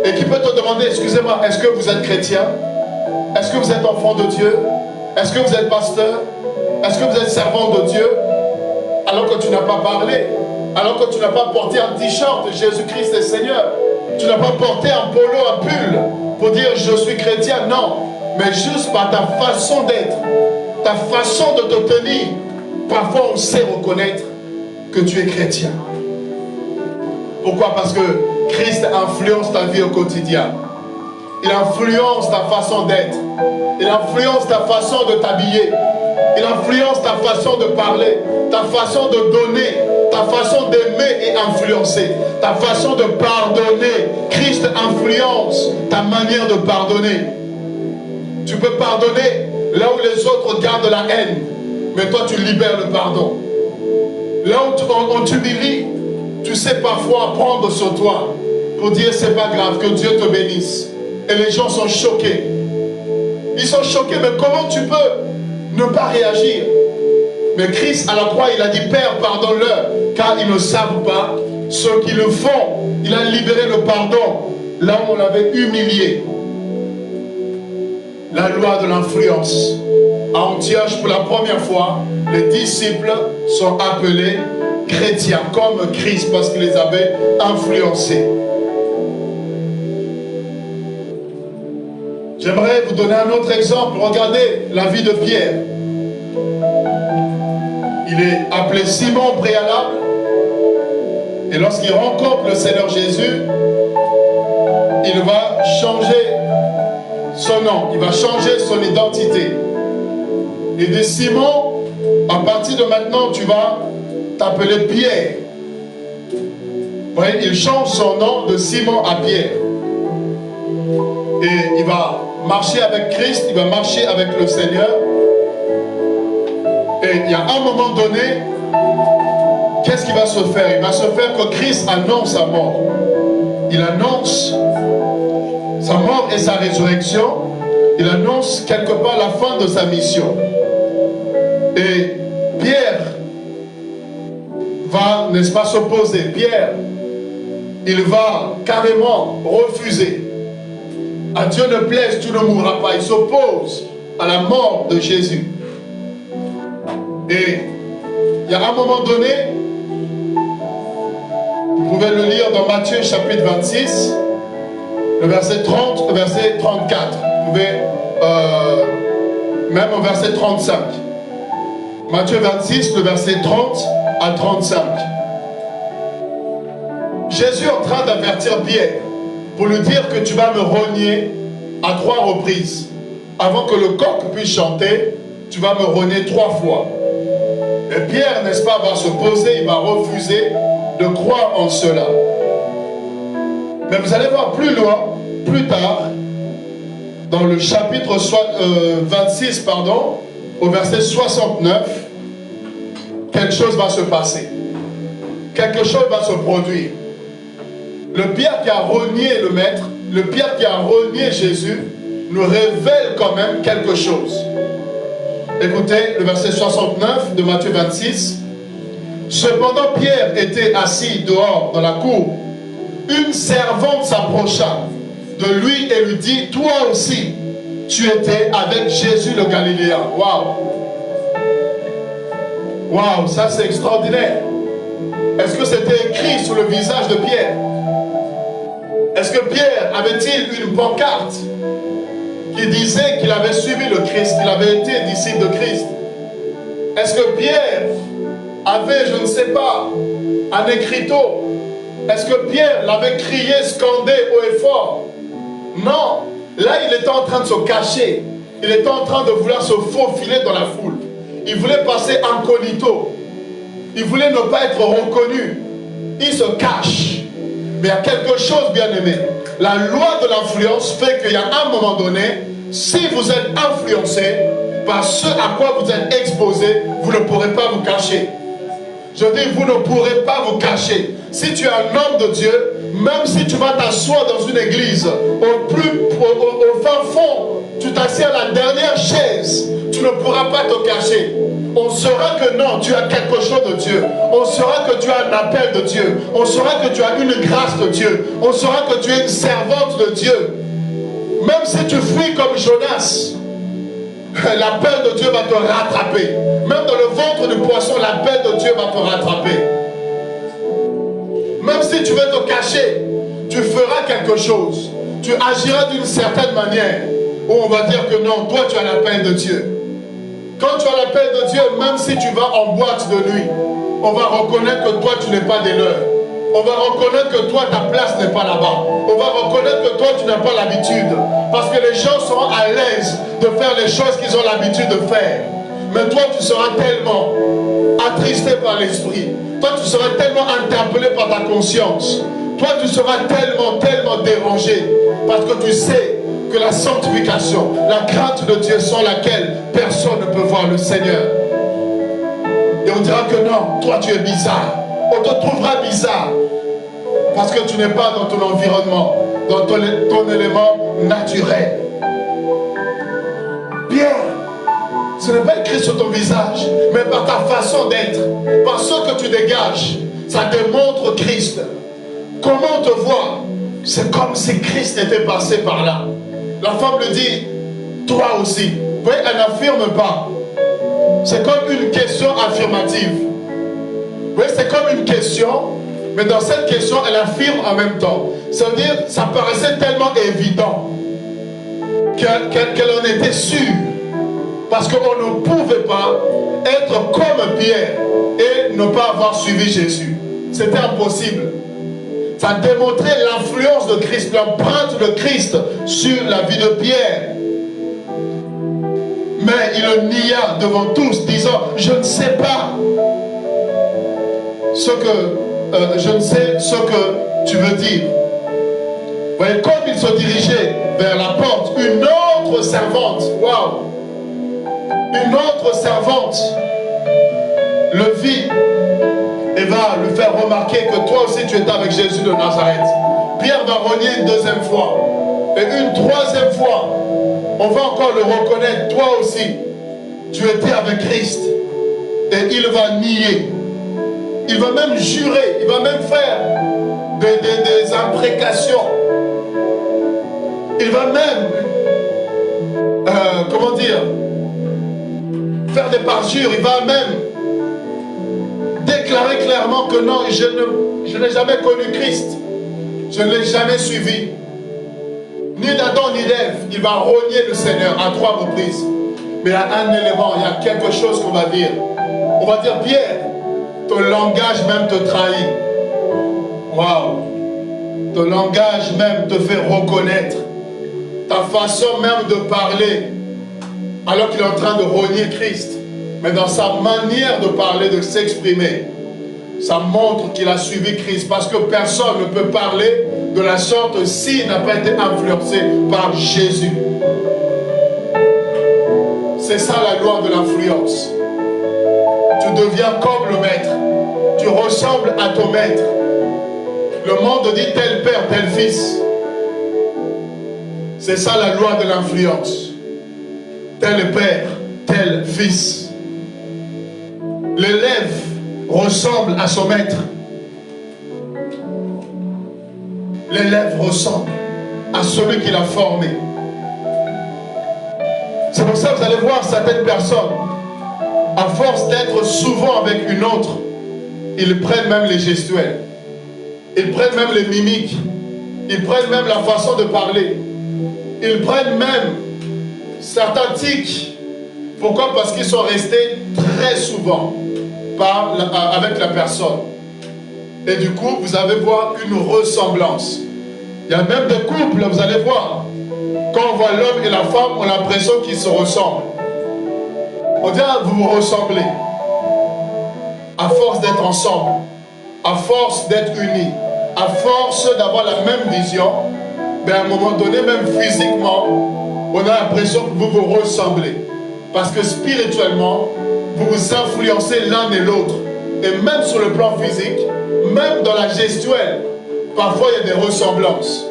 Et qui peut te demander, excusez-moi, est-ce que vous êtes chrétien? Est-ce que vous êtes enfant de Dieu? Est-ce que vous êtes pasteur? Est-ce que vous êtes servant de Dieu? Alors que tu n'as pas parlé, alors que tu n'as pas porté un t-shirt Jésus-Christ est Seigneur, tu n'as pas porté un polo, un pull pour dire je suis chrétien, non, mais juste par ta façon d'être, ta façon de te tenir, parfois on sait reconnaître que tu es chrétien. Pourquoi? Parce que Christ influence ta vie au quotidien. Il influence ta façon d'être. Il influence ta façon de t'habiller. Il influence ta façon de parler, ta façon de donner, ta façon d'aimer et influencer, ta façon de pardonner. Christ influence ta manière de pardonner. Tu peux pardonner là où les autres gardent la haine, mais toi tu libères le pardon. Là où on t'humilie, tu sais parfois prendre sur toi pour dire c'est pas grave, que Dieu te bénisse. Et les gens sont choqués. Ils sont choqués, mais comment tu peux ne pas réagir? Mais Christ à la croix, il a dit Père, pardonne-leur, car ils ne savent pas ce qu'ils font. Il a libéré le pardon là où on l'avait humilié. La loi de l'influence. À Antioche, pour la première fois, les disciples sont appelés chrétiens comme Christ parce qu'il les avait influencés. J'aimerais vous donner un autre exemple. Regardez la vie de Pierre. Il est appelé Simon préalable. Et lorsqu'il rencontre le Seigneur Jésus, il va changer son nom. Il va changer son identité. Il dit Simon, à partir de maintenant, tu vas t'appeler Pierre. Vous voyez, il change son nom de Simon à Pierre. Et il va marcher avec Christ, il va marcher avec le Seigneur. Et il y a un moment donné, qu'est-ce qui va se faire? Il va se faire que Christ annonce sa mort. Il annonce sa mort et sa résurrection. Il annonce quelque part la fin de sa mission. Et Pierre va, n'est-ce pas, s'opposer. Pierre, il va carrément refuser. À Dieu ne plaise, tu ne mourras pas. Il s'oppose à la mort de Jésus. Et il y a un moment donné, vous pouvez le lire dans Matthieu chapitre 26, le verset 30, le verset 34. Vous pouvez, même au verset 35. Matthieu 26, le verset 30 à 35. Jésus est en train d'avertir Pierre pour lui dire que tu vas me renier à 3 reprises. Avant que le coq puisse chanter, tu vas me renier 3 fois. Et Pierre, n'est-ce pas, va se poser, il va refuser de croire en cela. Mais vous allez voir plus loin, plus tard, dans le chapitre 26, pardon, au verset 69, quelque chose va se passer. Quelque chose va se produire. Le Pierre qui a renié le Maître, le Pierre qui a renié Jésus, nous révèle quand même quelque chose. Écoutez, le verset 69 de Matthieu 26. Cependant, Pierre était assis dehors dans la cour. Une servante s'approcha de lui et lui dit, toi aussi, tu étais avec Jésus le Galiléen. Waouh! Waouh, ça c'est extraordinaire. Est-ce que c'était écrit sur le visage de Pierre? Est-ce que Pierre avait-il une pancarte qui disait qu'il avait suivi le Christ, qu'il avait été disciple de Christ? Est-ce que Pierre avait, je ne sais pas, un écriteau? Est-ce que Pierre l'avait crié, scandé haut et fort? Non. Là, il était en train de se cacher. Il était en train de vouloir se faufiler dans la foule. Il voulait passer incognito. Il voulait ne pas être reconnu. Il se cache. Mais il y a quelque chose, bien aimé. La loi de l'influence fait qu'il y a un moment donné, si vous êtes influencé par ce à quoi vous êtes exposé, vous ne pourrez pas vous cacher. Je dis, vous ne pourrez pas vous cacher. Si tu es un homme de Dieu, même si tu vas t'asseoir dans une église, au fin fond, tu t'assieds à la dernière chaise, tu ne pourras pas te cacher. On saura que non, tu as quelque chose de Dieu. On saura que tu as un appel de Dieu. On saura que tu as une grâce de Dieu. On saura que tu es une servante de Dieu. Même si tu fuis comme Jonas, l'appel de Dieu va te rattraper. Même dans le ventre du poisson, l'appel de Dieu va te rattraper. Même si tu veux te cacher, tu feras quelque chose. Tu agiras d'une certaine manière où on va dire que non, toi tu as l'appel de Dieu. Quand tu as l'appel de Dieu, même si tu vas en boîte de nuit, on va reconnaître que toi tu n'es pas des leurs. On va reconnaître que toi ta place n'est pas là-bas. On va reconnaître que toi tu n'as pas l'habitude. Parce que les gens seront à l'aise de faire les choses qu'ils ont l'habitude de faire. Mais toi tu seras tellement attristé par l'esprit. Toi tu seras tellement interpellé par ta conscience. Toi tu seras tellement dérangé. Parce que tu sais que la sanctification, la crainte de Dieu sans laquelle personne ne peut voir le Seigneur. Et on dira que non, toi tu es bizarre. On te trouvera bizarre parce que tu n'es pas dans ton environnement, dans ton élément naturel. Pierre, ce n'est pas écrit sur ton visage, mais par ta façon d'être, par ce que tu dégages, ça démontre Christ. Comment on te voit? C'est comme si Christ était passé par là. La femme lui dit, toi aussi. Vous voyez, elle n'affirme pas. C'est comme une question affirmative. Vous voyez, c'est comme une question, mais dans cette question, elle affirme en même temps. Ça veut dire, ça paraissait tellement évident qu'elle en était sûre. Parce qu'on ne pouvait pas être comme Pierre et ne pas avoir suivi Jésus. C'était impossible. Ça démontrait l'influence de Christ, l'empreinte de Christ sur la vie de Pierre. Mais il le nia devant tous, disant, je ne sais pas je ne sais ce que tu veux dire. Vous voyez, comme il se dirigeait vers la porte, une autre servante, waouh, Une autre servante le vit et va lui faire remarquer que toi aussi tu étais avec Jésus de Nazareth. Pierre va renier une deuxième fois. Et une troisième fois, on va encore le reconnaître. Toi aussi, tu étais avec Christ. Et il va nier. Il va même jurer. Il va même faire des imprécations. Il va même, comment dire, faire des parjures. Il va même déclarer clairement que non, je n'ai jamais connu Christ. Je ne l'ai jamais suivi. Ni d'Adam ni d'Ève. Il va renier le Seigneur à 3 reprises. Mais il y a un élément, il y a quelque chose qu'on va dire. On va dire, Pierre, ton langage même te trahit. Waouh! Ton langage même te fait reconnaître. Ta façon même de parler, alors qu'il est en train de renier Christ. Mais dans sa manière de parler, de s'exprimer, ça montre qu'il a suivi Christ. Parce que personne ne peut parler de la sorte s'il n'a pas été influencé par Jésus. C'est ça la loi de l'influence. Tu deviens comme le maître. Tu ressembles à ton maître. Le monde dit tel père, tel fils. C'est ça la loi de l'influence. Tel père, tel fils. L'élève ressemble à son maître. L'élève ressemble à celui qui l'a formé. C'est pour ça que vous allez voir certaines personnes, à force d'être souvent avec une autre, ils prennent même les gestuels. Ils prennent même les mimiques. Ils prennent même la façon de parler. Ils prennent même certains tics. Pourquoi? Parce qu'ils sont restés très souvent avec la personne. Et du coup, vous allez voir une ressemblance. Il y a même des couples, vous allez voir. Quand on voit l'homme et la femme, on a l'impression qu'ils se ressemblent. On dit, ah, vous vous ressemblez. À force d'être ensemble, à force d'être unis, à force d'avoir la même vision, ben à un moment donné, même physiquement, on a l'impression que vous vous ressemblez. Parce que spirituellement, vous vous influencez l'un et l'autre. Et même sur le plan physique, même dans la gestuelle, parfois il y a des ressemblances.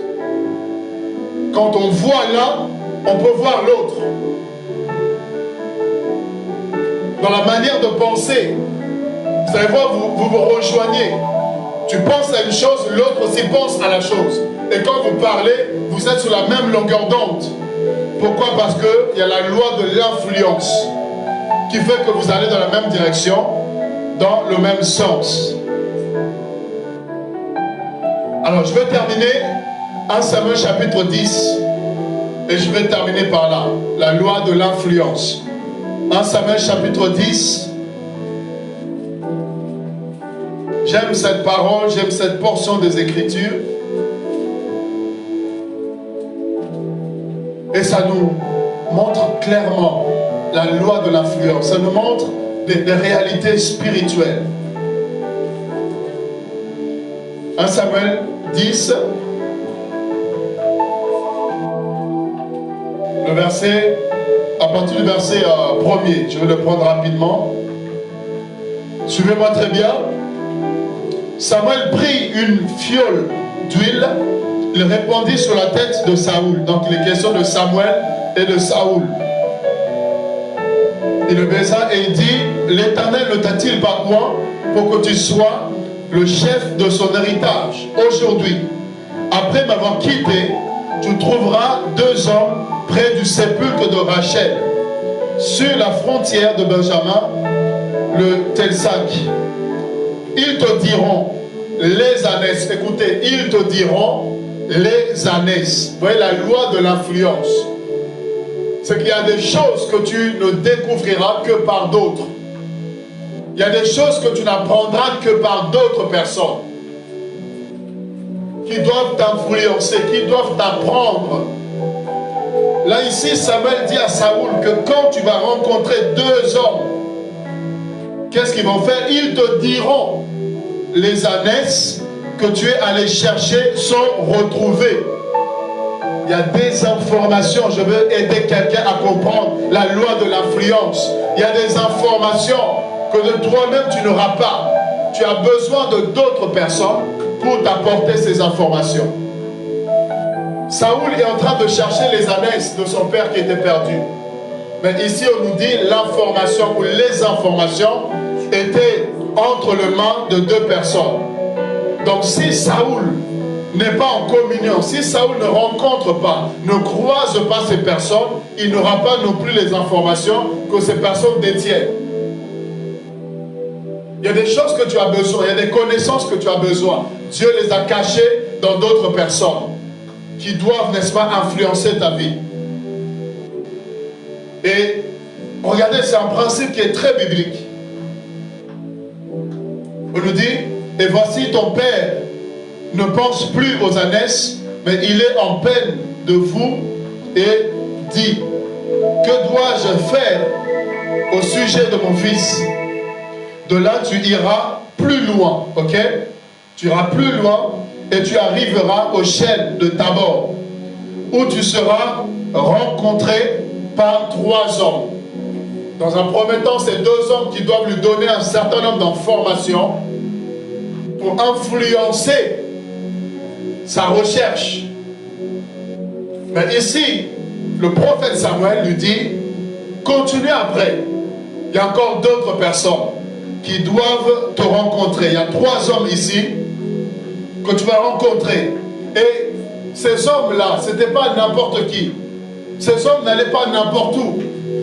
Quand on voit l'un, on peut voir l'autre. Dans la manière de penser, vous allez voir, vous vous rejoignez. Tu penses à une chose, l'autre aussi pense à la chose. Et quand vous parlez, vous êtes sur la même longueur d'onde. Pourquoi? Parce qu'il y a la loi de l'influence qui fait que vous allez dans la même direction, dans le même sens. Alors, je vais terminer 1 Samuel chapitre 10 et je vais terminer par là. La loi de l'influence. 1 Samuel chapitre 10. J'aime cette parole, j'aime cette portion des Écritures. Et ça nous montre clairement la loi de l'influence. Ça nous montre des réalités spirituelles. 1 Samuel 10. Le verset, à partir du verset 1er, je vais le prendre rapidement. Suivez-moi très bien. Samuel prit une fiole d'huile, il répandit sur la tête de Saoul. Donc il est question de Samuel et de Saoul. Il le baisa et il dit, l'Éternel ne t'a-t-il pas point pour que tu sois le chef de son héritage? Aujourd'hui, après m'avoir quitté, tu trouveras 2 hommes près du sépulcre de Rachel, sur la frontière de Benjamin, le Telsac. Ils te diront les ânesses. Écoutez, ils te diront les ânesses. Vous voyez la loi de l'influence. C'est qu'il y a des choses que tu ne découvriras que par d'autres. Il y a des choses que tu n'apprendras que par d'autres personnes qui doivent t'influencer, qui doivent t'apprendre. Là ici, Samuel dit à Saoul que quand tu vas rencontrer 2 hommes, qu'est-ce qu'ils vont faire? Ils te diront les ânesses que tu es allé chercher sont retrouvées. Il y a des informations. Je veux aider quelqu'un à comprendre la loi de l'influence. Il y a des informations que de toi-même tu n'auras pas. Tu as besoin de d'autres personnes pour t'apporter ces informations. Saoul est en train de chercher les annexes de son père qui était perdu. Mais ici on nous dit l'information ou les informations étaient entre les mains de deux personnes. Donc si Saoul n'est pas en communion, si Saoul ne rencontre pas, ne croise pas ces personnes, il n'aura pas non plus les informations que ces personnes détiennent. Il y a des choses que tu as besoin, il y a des connaissances que tu as besoin. Dieu les a cachées dans d'autres personnes qui doivent, n'est-ce pas, influencer ta vie. Et regardez, c'est un principe qui est très biblique. On nous dit, et voici ton père ne pense plus aux ânesses, mais il est en peine de vous et dit, que dois-je faire au sujet de mon fils? De là, tu iras plus loin, ok? Tu iras plus loin et tu arriveras au chêne de Tabor, où tu seras rencontré par 3 hommes. Dans un premier temps, c'est 2 hommes qui doivent lui donner un certain nombre d'informations pour influencer sa recherche. Mais ici, le prophète Samuel lui dit, continue après. Il y a encore d'autres personnes qui doivent te rencontrer. Il y a 3 hommes ici que tu vas rencontrer. Et ces hommes-là, ce n'était pas n'importe qui. Ces hommes n'allaient pas n'importe où.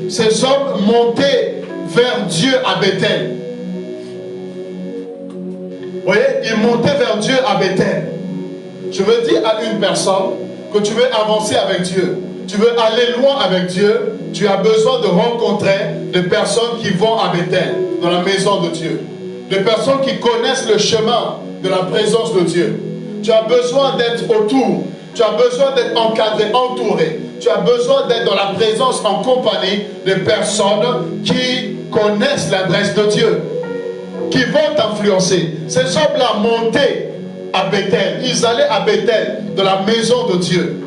Ces hommes montaient vers Dieu à Bethel. Vous voyez, ils montaient vers Dieu à Bethel. Je veux dire à une personne que tu veux avancer avec Dieu, tu veux aller loin avec Dieu, tu as besoin de rencontrer des personnes qui vont à Bethel, dans la maison de Dieu. Des personnes qui connaissent le chemin de la présence de Dieu. Tu as besoin d'être autour. Tu as besoin d'être encadré, entouré. Tu as besoin d'être dans la présence, en compagnie de personnes qui connaissent l'adresse de Dieu, qui vont t'influencer. Ces hommes-là montaient à Bethel. Ils allaient à Bethel, de la maison de Dieu.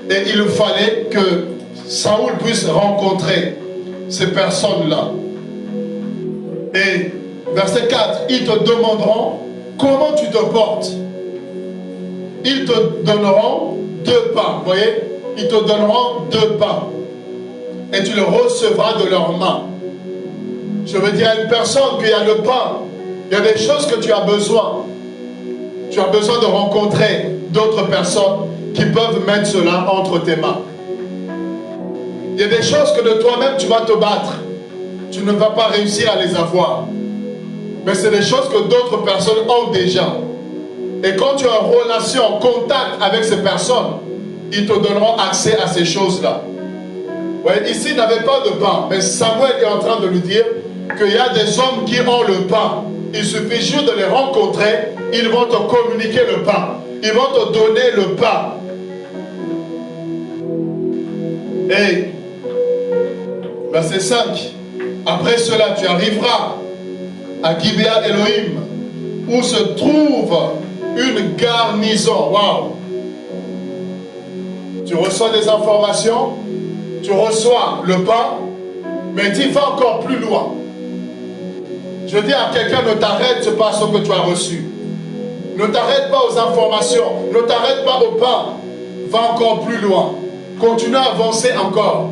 Et il fallait que Saoul puisse rencontrer ces personnes-là. Et verset 4, ils te demanderont comment tu te portes. Ils te donneront 2 pains. Vous voyez, ils te donneront 2 pains. Et tu le recevras de leurs mains. Je veux dire à une personne qu'il y a le pain. Il y a des choses que tu as besoin. Tu as besoin de rencontrer d'autres personnes qui peuvent mettre cela entre tes mains. Il y a des choses que de toi-même tu vas te battre. Tu ne vas pas réussir à les avoir. Mais c'est des choses que d'autres personnes ont déjà. Et quand tu es en relation, en contact avec ces personnes, ils te donneront accès à ces choses-là. Ouais, ici, il n'avait pas de pain. Mais Samuel est en train de lui dire qu'il y a des hommes qui ont le pain. Il suffit juste de les rencontrer. Ils vont te communiquer le pain. Ils vont te donner le pain. Et verset 5. Après cela, tu arriveras à Gibea Elohim, où se trouve une garnison. Waouh! Tu reçois des informations, tu reçois le pain, mais tu vas encore plus loin. Je dis à quelqu'un, ne t'arrête pas sur ce que tu as reçu. Ne t'arrête pas aux informations, ne t'arrête pas au pain. Va encore plus loin. Continue à avancer encore.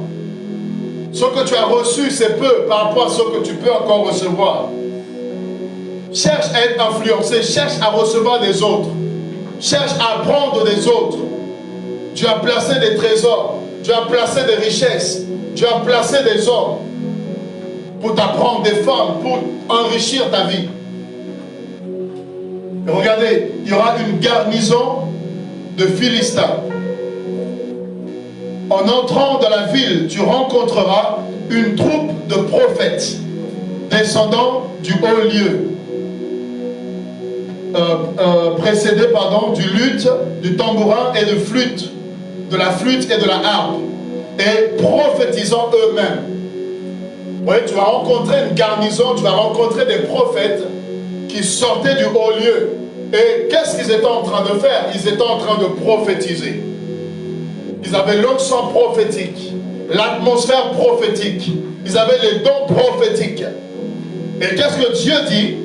Ce que tu as reçu, c'est peu par rapport à ce que tu peux encore recevoir. Cherche à être influencé, cherche à recevoir des autres. Cherche à apprendre des autres. Tu as placé des trésors, tu as placé des richesses, tu as placé des hommes pour t'apprendre, des femmes, pour enrichir ta vie. Et regardez, il y aura une garnison de Philistins. En entrant dans la ville, tu rencontreras une troupe de prophètes descendant du haut lieu, précédés du luth, du tambourin et de la flûte et de la harpe, et prophétisant eux-mêmes. Oui, tu vas rencontrer une garnison, tu vas rencontrer des prophètes qui sortaient du haut lieu. Et qu'est-ce qu'ils étaient en train de faire? Ils étaient en train de prophétiser. Ils avaient l'onction prophétique, l'atmosphère prophétique. Ils avaient les dons prophétiques. Et qu'est-ce que Dieu dit?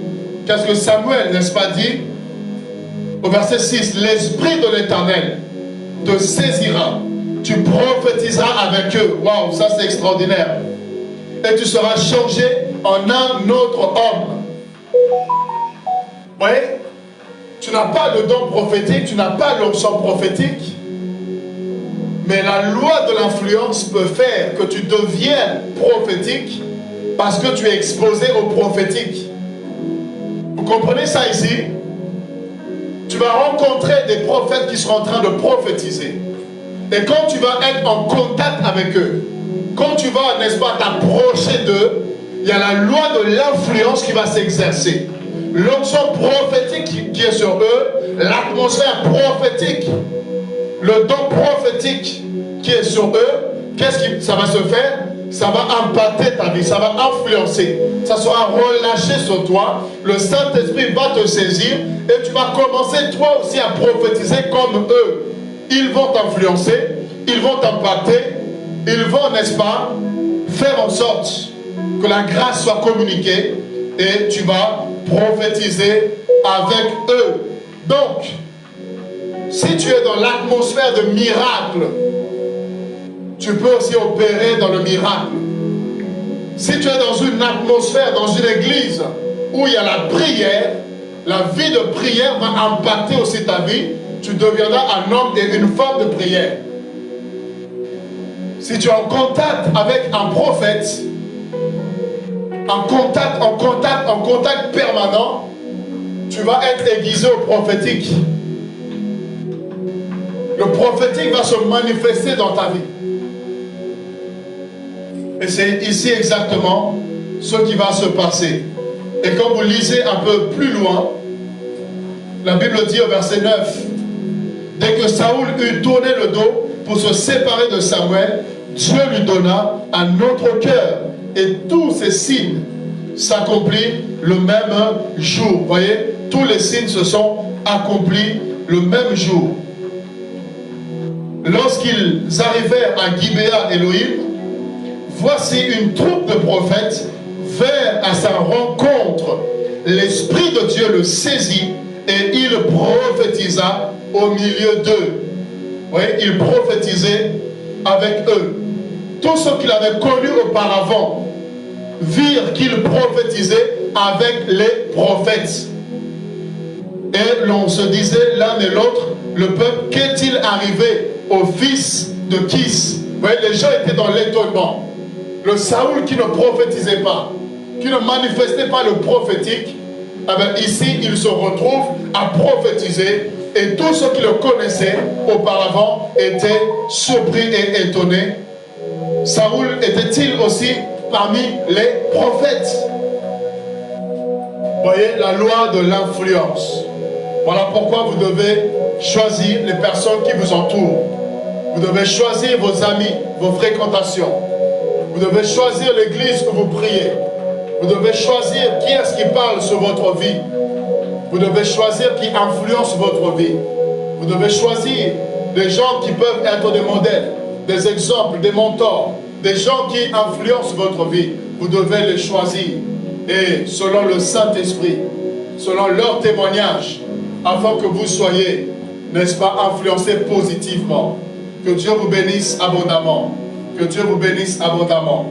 Qu'est-ce que Samuel, n'est-ce pas, dit? Au verset 6, l'Esprit de l'Éternel te saisira. Tu prophétiseras avec eux. Waouh, ça c'est extraordinaire. Et tu seras changé en un autre homme. Vous voyez? Tu n'as pas le don prophétique, tu n'as pas l'onction prophétique. Mais la loi de l'influence peut faire que tu deviennes prophétique parce que tu es exposé au prophétique. Vous comprenez ça ici? Tu vas rencontrer des prophètes qui seront en train de prophétiser. Et quand tu vas être en contact avec eux, quand tu vas, n'est-ce pas, t'approcher d'eux, il y a la loi de l'influence qui va s'exercer. L'onction prophétique qui est sur eux, l'atmosphère prophétique, le don prophétique qui est sur eux, qu'est-ce que ça va se faire? Ça va impacter ta vie, ça va influencer, ça sera relâché sur toi, le Saint-Esprit va te saisir et tu vas commencer toi aussi à prophétiser comme eux. Ils vont t'influencer, ils vont t'impacter, ils vont, n'est-ce pas, faire en sorte que la grâce soit communiquée et tu vas prophétiser avec eux. Donc, si tu es dans l'atmosphère de miracle, tu peux aussi opérer dans le miracle. Si tu es dans une atmosphère, dans une église où il y a la prière, la vie de prière va impacter aussi ta vie. Tu deviendras un homme et une femme de prière. Si tu es en contact avec un prophète, en contact permanent, tu vas être aiguisé au prophétique. Le prophétique va se manifester dans ta vie. Et c'est ici exactement ce qui va se passer. Et quand vous lisez un peu plus loin, la Bible dit au verset 9, dès que Saoul eut tourné le dos pour se séparer de Samuel, Dieu lui donna un autre cœur. Et tous ces signes s'accomplissent le même jour. Vous voyez, tous les signes se sont accomplis le même jour. Lorsqu'ils arrivèrent à Gibéa Elohim, voici une troupe de prophètes vint à sa rencontre. L'Esprit de Dieu le saisit et il prophétisa au milieu d'eux. Vous voyez, il prophétisait avec eux. Tous ceux qu'il avait connus auparavant virent qu'il prophétisait avec les prophètes. Et l'on se disait l'un et l'autre, le peuple, qu'est-il arrivé au fils de Kis? Vous voyez, les gens étaient dans l'étonnement. Le Saoul qui ne prophétisait pas, qui ne manifestait pas le prophétique, eh bien ici il se retrouve à prophétiser et tous ceux qui le connaissaient auparavant étaient surpris et étonnés. Saoul était-il aussi parmi les prophètes? Vous voyez, la loi de l'influence. Voilà pourquoi vous devez choisir les personnes qui vous entourent. Vous devez choisir vos amis, vos fréquentations. Vous devez choisir l'église où vous priez. Vous devez choisir qui est-ce qui parle sur votre vie. Vous devez choisir qui influence votre vie. Vous devez choisir des gens qui peuvent être des modèles, des exemples, des mentors, des gens qui influencent votre vie. Vous devez les choisir. Et selon le Saint-Esprit, selon leur témoignage, afin que vous soyez, n'est-ce pas, influencés positivement. Que Dieu vous bénisse abondamment. Que Dieu vous bénisse abondamment.